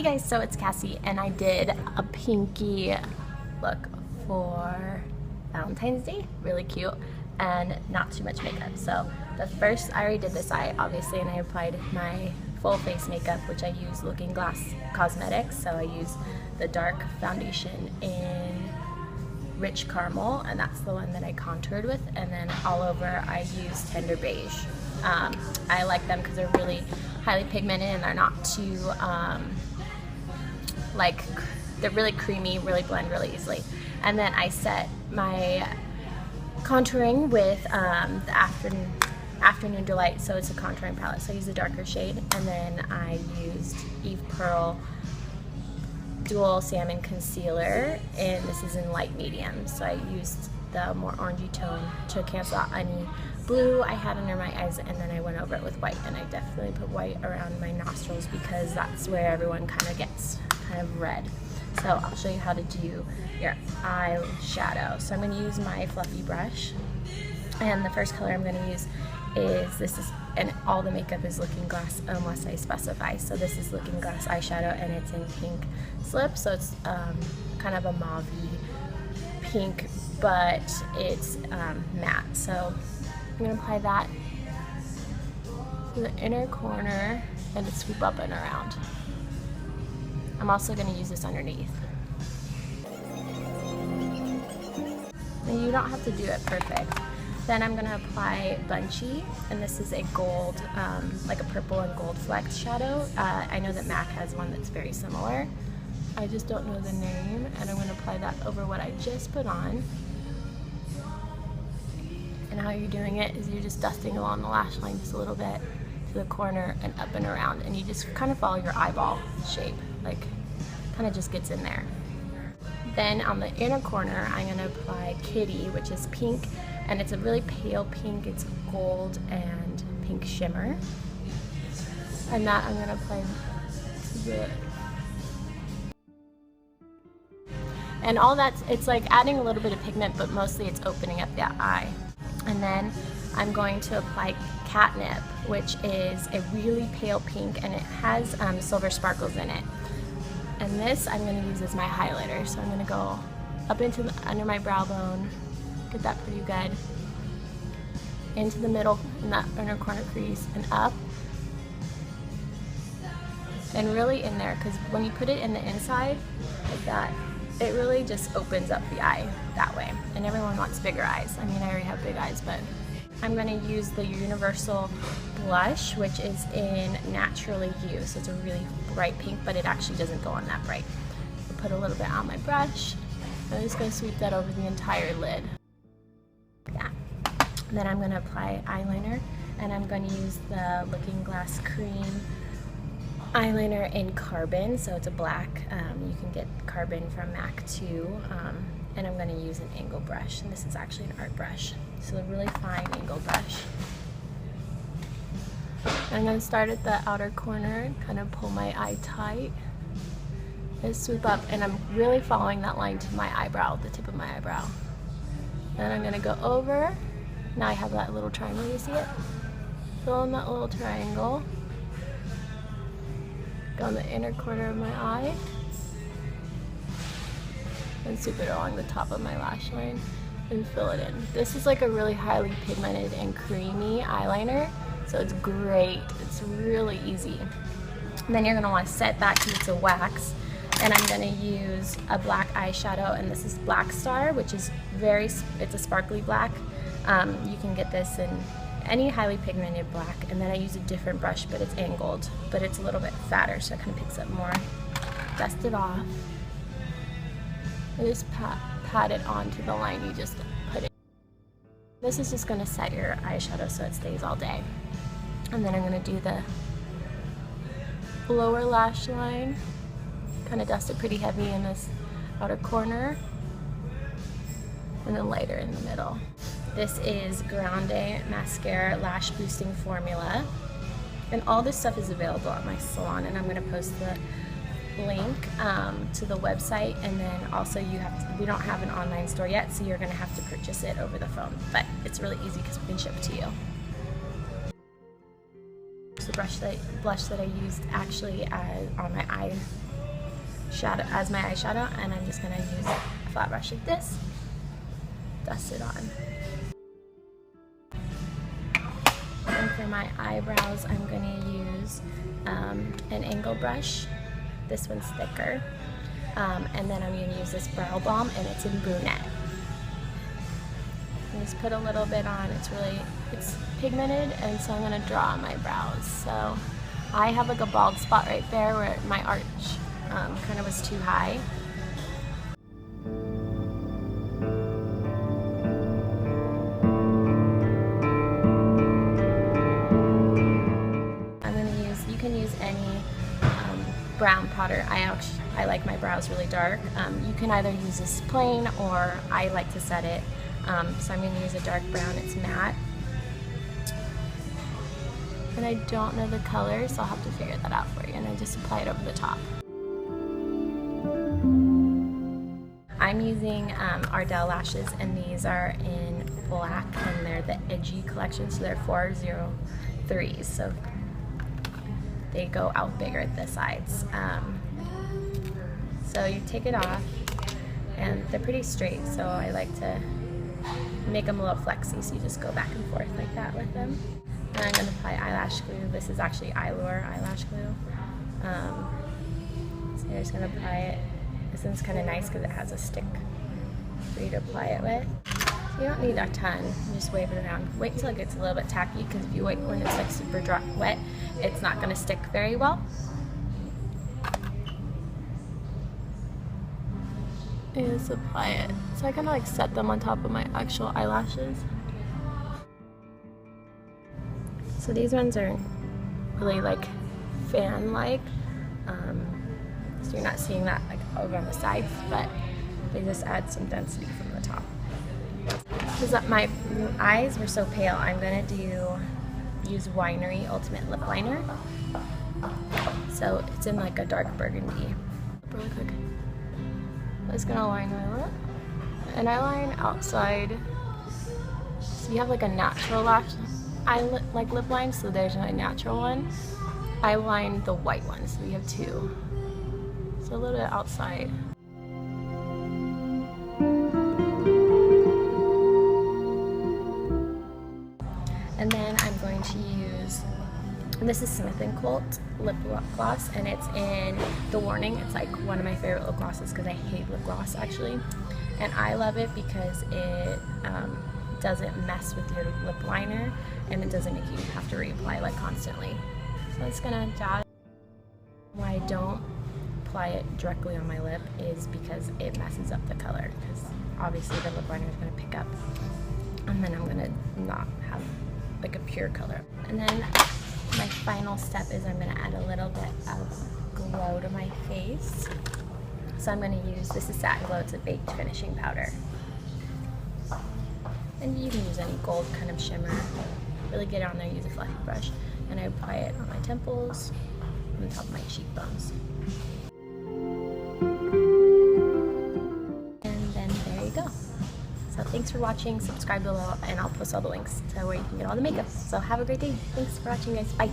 guys, so it's Cassie, and I did a pinky look for Valentine's Day. Really cute and not too much makeup. So the first, I already did this eye obviously, and I applied my full face makeup, which I use Looking Glass Cosmetics. So I use the dark foundation in Rich Caramel, and that's the one that I contoured with, and then all over I use Tender Beige. I like them because they're really highly pigmented and they're not too they're really creamy, really blend really easily. And then I set my contouring with the Afternoon Delight, so it's a contouring palette, so I used a darker shade, and then I used Eve Pearl Dual Salmon Concealer, and this is in light medium, so I used the more orangey tone to cancel out any blue I had under my eyes, and then I went over it with white, and I definitely put white around my nostrils because that's where everyone kind of gets kind of red. So I'll show you how to do your eyeshadow. So I'm going to use my fluffy brush, and the first color I'm going to use is and all the makeup is Looking Glass unless I specify. So this is Looking Glass eyeshadow, and it's in Pink Slip, so it's kind of a mauve-y pink, but it's matte. So I'm going to apply that to the inner corner and sweep up and around. I'm also going to use this underneath. And you don't have to do it perfect. Then I'm going to apply Bunchie, and this is a gold, like a purple and gold flex shadow. I know that MAC has one that's very similar. I just don't know the name, and I'm going to apply that over what I just put on. And how you're doing it is you're just dusting along the lash line just a little bit to the corner and up and around, and you just kind of follow your eyeball shape, like kind of just gets in there. Then on the inner corner I'm going to apply Kitty, which is pink, and it's a really pale pink. It's gold and pink shimmer, and that I'm going to apply to the, and all that's, it's like adding a little bit of pigment, but mostly it's opening up that eye. And then I'm going to apply Catnip, which is a really pale pink, and it has silver sparkles in it. And this I'm going to use as my highlighter. So I'm going to go up into under my brow bone, get that pretty good, into the middle in that inner corner crease, and up, and really in there, because when you put it in the inside like that, it really just opens up the eye that way. And everyone wants bigger eyes. I mean, I already have big eyes, but I'm going to use the Universal blush, which is in Naturally You. So it's a really bright pink, but it actually doesn't go on that bright. I'll put a little bit on my brush. I'm just going to sweep that over the entire lid. Like that. And then I'm going to apply eyeliner, and I'm going to use the Looking Glass Cream eyeliner in Carbon, so it's a black. You can get Carbon from MAC too, and I'm going to use an angle brush, and this is actually an art brush, so a really fine angle brush. And I'm going to start at the outer corner and kind of pull my eye tight and sweep up, and I'm really following that line to my eyebrow, the tip of my eyebrow. Then I'm going to go over. Now I have that little triangle, you see it? Fill in that little triangle. Go in the inner corner of my eye and sweep it along the top of my lash line and fill it in. This is like a really highly pigmented and creamy eyeliner, so it's great. It's really easy. And then you're going to want to set that because it's a wax, and I'm going to use a black eyeshadow, and this is Black Star, which is it's a sparkly black. You can get this in any highly pigmented black, and then I use a different brush, but it's angled, but it's a little bit fatter, so it kind of picks up more. Dust it off, and just pat it onto the line you just put it. This is just going to set your eyeshadow so it stays all day. And then I'm going to do the lower lash line, kind of dust it pretty heavy in this outer corner, and then lighter in the middle. This is Grande Mascara Lash Boosting Formula, and all this stuff is available at my salon, and I'm going to post the link to the website, and then also we don't have an online store yet, so you're going to have to purchase it over the phone, but it's really easy because we can ship it to you. The blush that I used actually on my shadow as my eyeshadow, and I'm just gonna use a flat brush like this, dust it on. And for my eyebrows, I'm gonna use an angle brush. This one's thicker, and then I'm gonna use this brow balm, and it's in Brunette. I just put a little bit on. It's pigmented, and so I'm gonna draw on my brows. So I have like a bald spot right there where my arch kind of was too high. You can use any brown powder. I like my brows really dark. You can either use this plain, or I like to set it. So I'm going to use a dark brown. It's matte. And I don't know the color, so I'll have to figure that out for you. And I just apply it over the top. I'm using Ardell lashes, and these are in black, and they're the edgy collection, so they're 403s, so they go out bigger at the sides. So you take it off, and they're pretty straight, so I like to make them a little flexy, so you just go back and forth like that with them. And I'm going to apply eyelash glue. This is actually Eyeliner eyelash glue. So you're just going to apply it. This one's kind of nice because it has a stick for you to apply it with. So you don't need a ton. You just wave it around. Wait until it gets a little bit tacky, because if you wait when it's like super dry, wet, it's not going to stick very well. And just apply it. So I kind of like set them on top of my actual eyelashes. So these ones are really like fan-like. So you're not seeing that like over on the sides, but they just add some density from the top. Because my eyes were so pale, I'm gonna use Winery Ultimate Lip Liner. So it's in like a dark burgundy. Really quick. I'm just gonna line my lip, and I line outside. So you have like a natural like lip line, so there's a natural one. I line the white one, so we have two. So a little bit outside. And then I'm going to use, and this is Smith & Colt lip gloss, and it's in the Warning. It's like one of my favorite lip glosses because I hate lip gloss actually. And I love it because it doesn't mess with your lip liner, and it doesn't make you have to reapply like constantly. So it's gonna dot. Why I don't apply it directly on my lip is because it messes up the color, because obviously the lip liner is gonna pick up, and then I'm gonna not have like a pure color. And then my final step is I'm gonna add a little bit of glow to my face. So I'm gonna use, this is Satin Glow, it's a baked finishing powder. And you can use any gold kind of shimmer. Really get it on there, use a fluffy brush. And I apply it on my temples, on the top of my cheekbones. And then there you go. So thanks for watching, subscribe below, and I'll post all the links to where you can get all the makeup. So have a great day. Thanks for watching, guys. Bye.